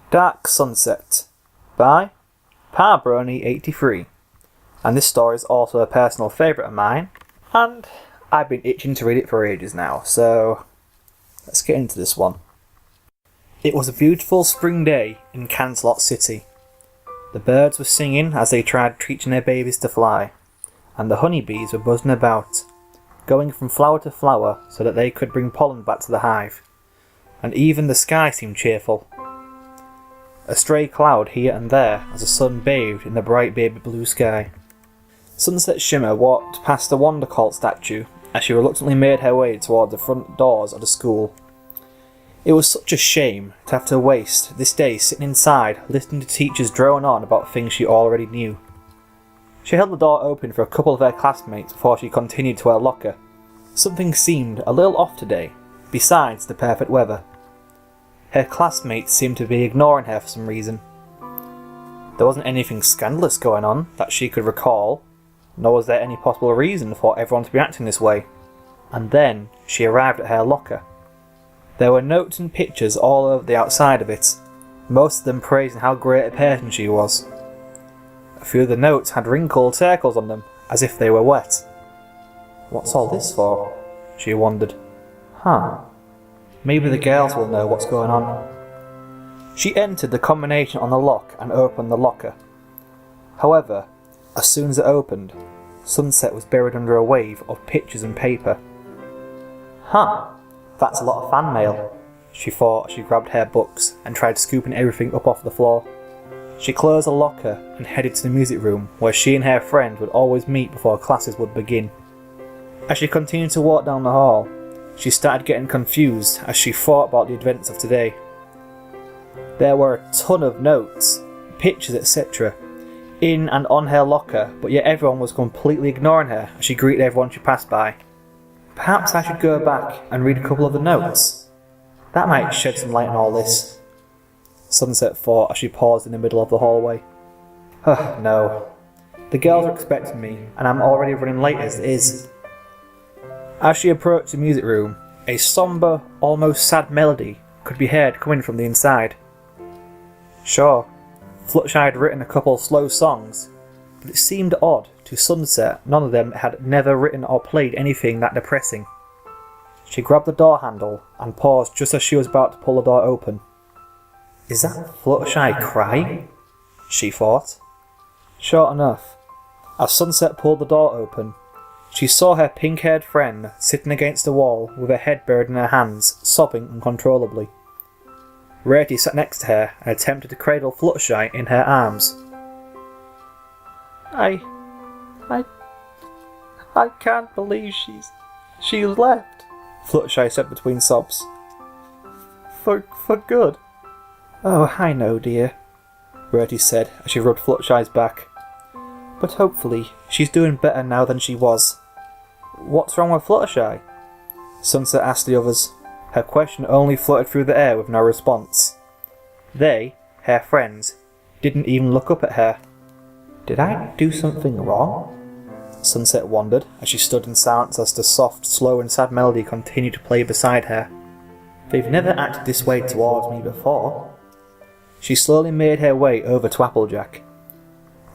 Dark Sunset by pabrony83, and this story is also a personal favourite of mine, and I've been itching to read it for ages now, so let's get into this one. It was a beautiful spring day in Cancelot City. The birds were singing as they tried teaching their babies to fly, and the honeybees were buzzing about, going from flower to flower so that they could bring pollen back to the hive, and even the sky seemed cheerful. A stray cloud here and there as the sun bathed in the bright baby blue sky. Sunset Shimmer walked past the Wondercolt statue as she reluctantly made her way toward the front doors of the school. It was such a shame to have to waste this day sitting inside listening to teachers drone on about things she already knew. She held the door open for a couple of her classmates before she continued to her locker. Something seemed a little off today, besides the perfect weather. Her classmates seemed to be ignoring her for some reason. There wasn't anything scandalous going on that she could recall, nor was there any possible reason for everyone to be acting this way. And then she arrived at her locker. There were notes and pictures all over the outside of it, most of them praising how great a person she was. A few of the notes had wrinkled circles on them, as if they were wet. What's all this for? She wondered. Maybe the girls will know what's going on. She entered the combination on the lock and opened the locker. However, as soon as it opened, Sunset was buried under a wave of pictures and paper. That's a lot of fan mail, she thought as she grabbed her books and tried scooping everything up off the floor. She closed the locker and headed to the music room where she and her friend would always meet before classes would begin. As she continued to walk down the hall, she started getting confused as she thought about the events of today. There were a ton of notes, pictures, etc. in and on her locker, but yet everyone was completely ignoring her as she greeted everyone she passed by. Perhaps I should go back and read a couple of the notes. That might shed some light on all this, Sunset thought as she paused in the middle of the hallway. No. The girls are expecting me, and I'm already running late as it is. As she approached the music room, a sombre, almost sad melody could be heard coming from the inside. Sure, Fluttershy had written a couple slow songs, but it seemed odd to Sunset none of them had never written or played anything that depressing. She grabbed the door handle and paused just as she was about to pull the door open. Is that Fluttershy crying? She thought. Sure enough, as Sunset pulled the door open, she saw her pink-haired friend sitting against the wall with her head buried in her hands, sobbing uncontrollably. Rarity sat next to her and attempted to cradle Fluttershy in her arms. I can't believe she's left, Fluttershy said between sobs. For good. Oh, I know, dear, Rarity said as she rubbed Fluttershy's back. But hopefully she's doing better now than she was. What's wrong with Fluttershy? Sunset asked the others. Her question only floated through the air with no response. They, her friends, didn't even look up at her. Did I do something wrong? Sunset wondered as she stood in silence as the soft, slow and sad melody continued to play beside her. They've never acted this way towards me before. She slowly made her way over to Applejack.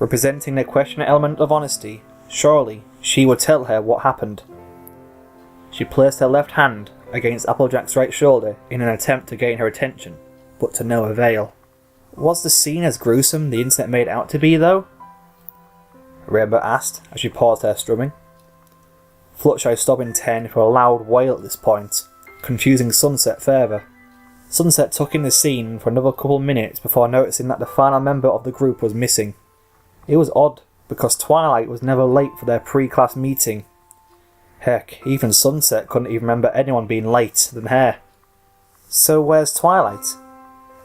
Representing the questioning element of honesty, surely she would tell her what happened. She placed her left hand against Applejack's right shoulder in an attempt to gain her attention, but to no avail. Was the scene as gruesome the internet made out to be, though? Rainbow asked as she paused her strumming. Fluttershy stopped in turn for a loud wail at this point, confusing Sunset further. Sunset took in the scene for another couple minutes before noticing that the final member of the group was missing. It was odd, because Twilight was never late for their pre-class meeting. Heck, even Sunset couldn't even remember anyone being late than her. So where's Twilight?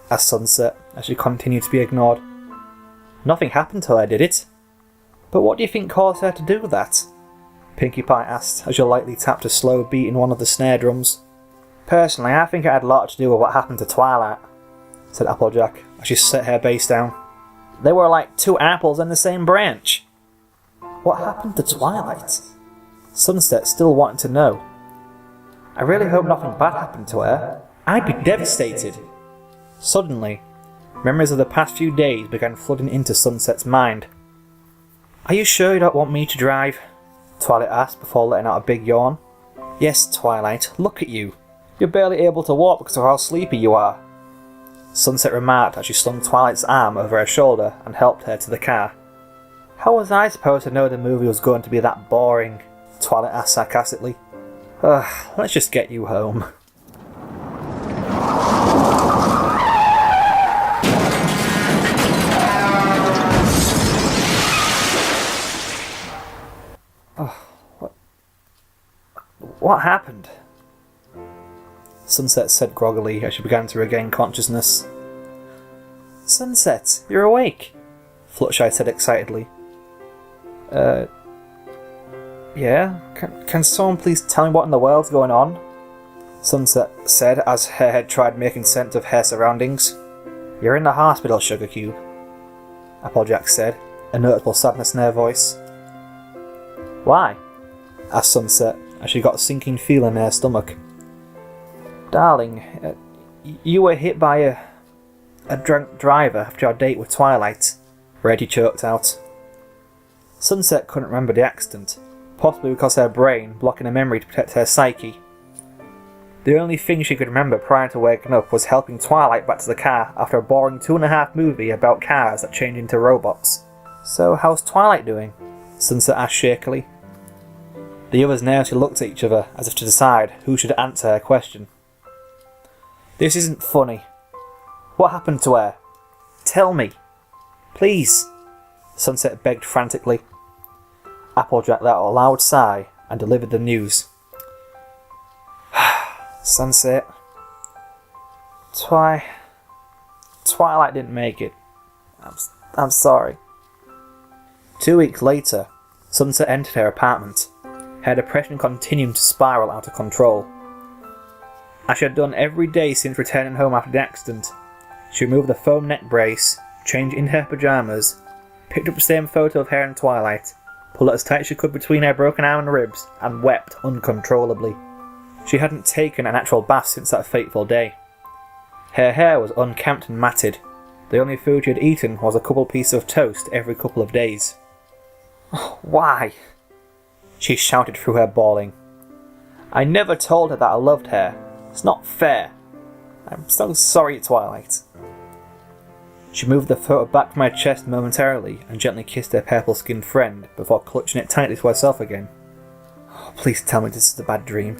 Asked Sunset as she continued to be ignored. Nothing happened to her, did it? But what do you think caused her to do that? Pinkie Pie asked as she lightly tapped a slow beat in one of the snare drums. Personally, I think it had a lot to do with what happened to Twilight, said Applejack as she set her bass down. They were like two apples in the same branch. What happened to Twilight? Sunset still wanted to know. I really hope nothing bad happened to her. I'd be devastated. Suddenly, Memories of the past few days began flooding into Sunset's mind. "Are you sure you don't want me to drive?" Twilight asked before letting out a big yawn. "Yes, Twilight, look at you. You're barely able to walk because of how sleepy you are," Sunset remarked as she slung Twilight's arm over her shoulder and helped her to the car. "How was I supposed to know the movie was going to be that boring?" Twilight asked sarcastically. Let's just get you home." What happened? Sunset said groggily as she began to regain consciousness. "Sunset, you're awake," Fluttershy said excitedly. Yeah? Can someone please tell me what in the world's going on?" Sunset said as her head tried making sense of her surroundings. "You're in the hospital, Sugar Cube," Applejack said, a notable sadness in her voice. "Why?" asked Sunset as she got a sinking feeling in her stomach. "Darling, you were hit by a drunk driver after your date with Twilight," Reddy choked out. Sunset couldn't remember the accident, possibly because her brain blocking a memory to protect her psyche. The only thing she could remember prior to waking up was helping Twilight back to the car after a boring 2.5 movie about cars that change into robots. "So how's Twilight doing?" Sunset asked shakily. The others nervously looked at each other as if to decide who should answer her question. "This isn't funny. What happened to her? Tell me. Please," Sunset begged frantically. Applejack let out a loud sigh and delivered the news. "Sunset, Twilight didn't make it. I'm sorry." 2 weeks later, Sunset entered her apartment, her depression continuing to spiral out of control. As she had done every day since returning home after the accident, she removed the foam neck brace, changed into her pyjamas, picked up the same photo of her and Twilight, pulled it as tight as she could between her broken arm and ribs, and wept uncontrollably. She hadn't taken an actual bath since that fateful day. Her hair was unkempt and matted. The only food she had eaten was a couple pieces of toast every couple of days. "Why?" she shouted through her bawling. "I never told her that I loved her. It's not fair. I'm so sorry, Twilight." She moved the photo back from her chest momentarily and gently kissed her purple-skinned friend before clutching it tightly to herself again. Please tell me this is a bad dream.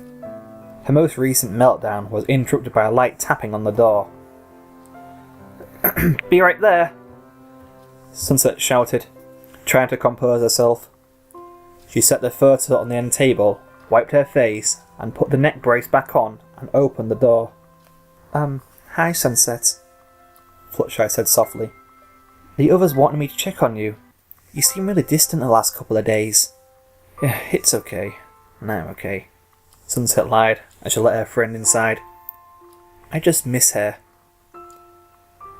Her most recent meltdown was interrupted by a light tapping on the door. "Be right there," Sunset shouted, trying to compose herself. She set the photo on the end table, wiped her face, and put the neck brace back on and opened the door. Hi, Sunset," Fluttershy said softly. "The others wanted me to check on you. You seem really distant the last couple of days." "Yeah, it's okay. No, I'm okay," Sunset lied as she let her friend inside. "I just miss her."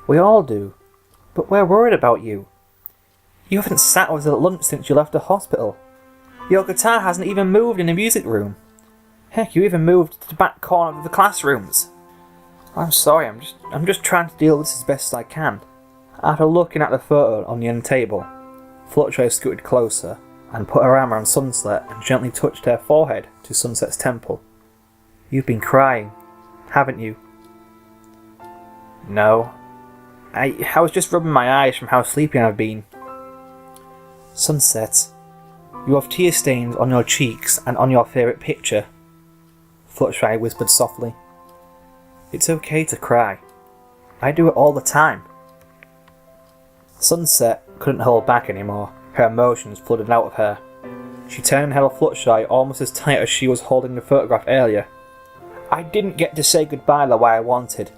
"We all do, but we're worried about you. You haven't sat with us at lunch since you left the hospital. Your guitar hasn't even moved in the music room. Heck, you even moved to the back corner of the classrooms." "I'm sorry, I'm just trying to deal with this as best as I can." After looking at the photo on the end table, Fluttershy scooted closer and put her arm around Sunset and gently touched her forehead to Sunset's temple. "You've been crying, haven't you?" "No. I was just rubbing my eyes from how sleepy I've been." "Sunset, you have tear stains on your cheeks and on your favourite picture," Fluttershy whispered softly. "It's okay to cry. I do it all the time." Sunset couldn't hold back anymore. Her emotions flooded out of her. She turned and held Fluttershy almost as tight as she was holding the photograph earlier. "I didn't get to say goodbye the way I wanted,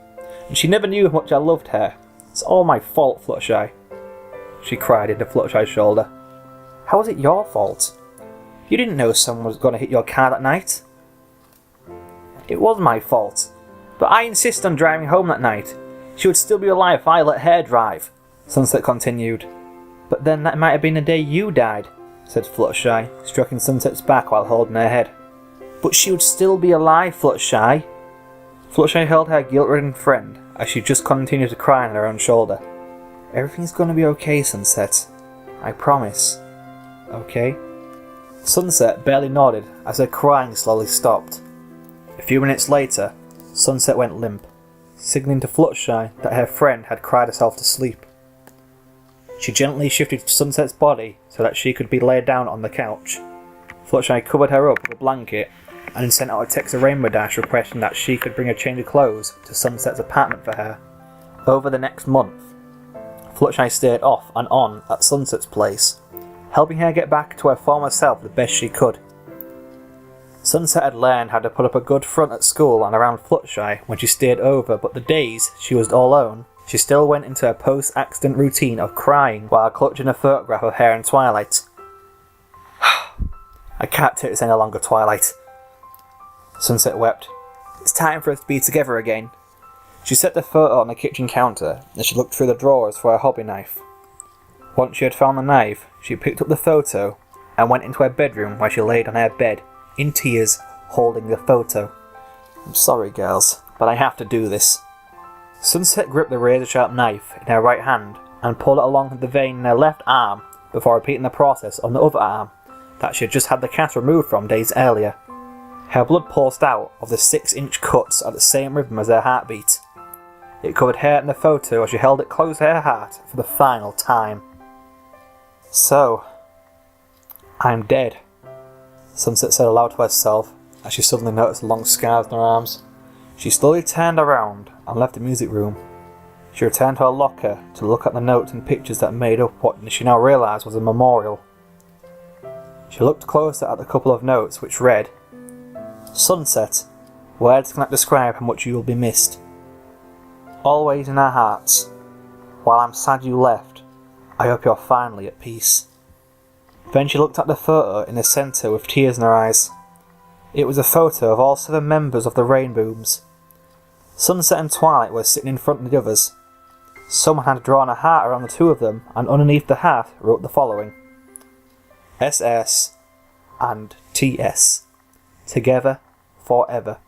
and she never knew how much I loved her. It's all my fault, Fluttershy," she cried into Fluttershy's shoulder. "How was it your fault? You didn't know someone was going to hit your car that night." "It was my fault, but I insist on driving home that night. She would still be alive if I let her drive," Sunset continued. "But then that might have been the day you died," said Fluttershy, stroking Sunset's back while holding her head. "But she would still be alive, Fluttershy." Fluttershy held her guilt-ridden friend as she just continued to cry on her own shoulder. Everything's gonna be okay, Sunset. I promise. Okay? Sunset barely nodded as her crying slowly stopped. A few minutes later, Sunset went limp, signalling to Fluttershy that her friend had cried herself to sleep. She gently shifted Sunset's body so that she could be laid down on the couch. Fluttershy covered her up with a blanket and then sent out a text to Rainbow Dash requesting that she could bring a change of clothes to Sunset's apartment for her. Over the next month, Fluttershy stayed off and on at Sunset's place, helping her get back to her former self the best she could. Sunset had learned how to put up a good front at school and around Fluttershy when she stayed over, but the days she was all alone, she still went into her post-accident routine of crying while clutching a photograph of her and Twilight. I can't take this any longer, Twilight. Sunset wept. It's time for us to be together again. She set the photo on the kitchen counter as she looked through the drawers for her hobby knife. Once she had found the knife, she picked up the photo and went into her bedroom where she laid on her bed, in tears, holding the photo. I'm sorry, girls, but I have to do this. Sunset gripped the razor-sharp knife in her right hand and pulled it along the vein in her left arm before repeating the process on the other arm that she had just had the cast removed from days earlier. Her blood pulsed out of the 6-inch cuts at the same rhythm as her heartbeat. It covered her in the photo as she held it close to her heart for the final time. So, I'm dead, Sunset said aloud to herself as she suddenly noticed the long scars on her arms. She slowly turned around and left the music room. She returned to her locker to look at the notes and pictures that made up what she now realised was a memorial. She looked closer at the couple of notes which read, Sunset, words cannot describe how much you will be missed. Always in our hearts. While I'm sad you left, I hope you're finally at peace. Then she looked at the photo in the centre with tears in her eyes. It was a photo of all 7 members of the Rainbooms. Sunset and Twilight were sitting in front of the others. Someone had drawn a heart around the 2 of them, and underneath the heart wrote the following: SS and TS. Together forever.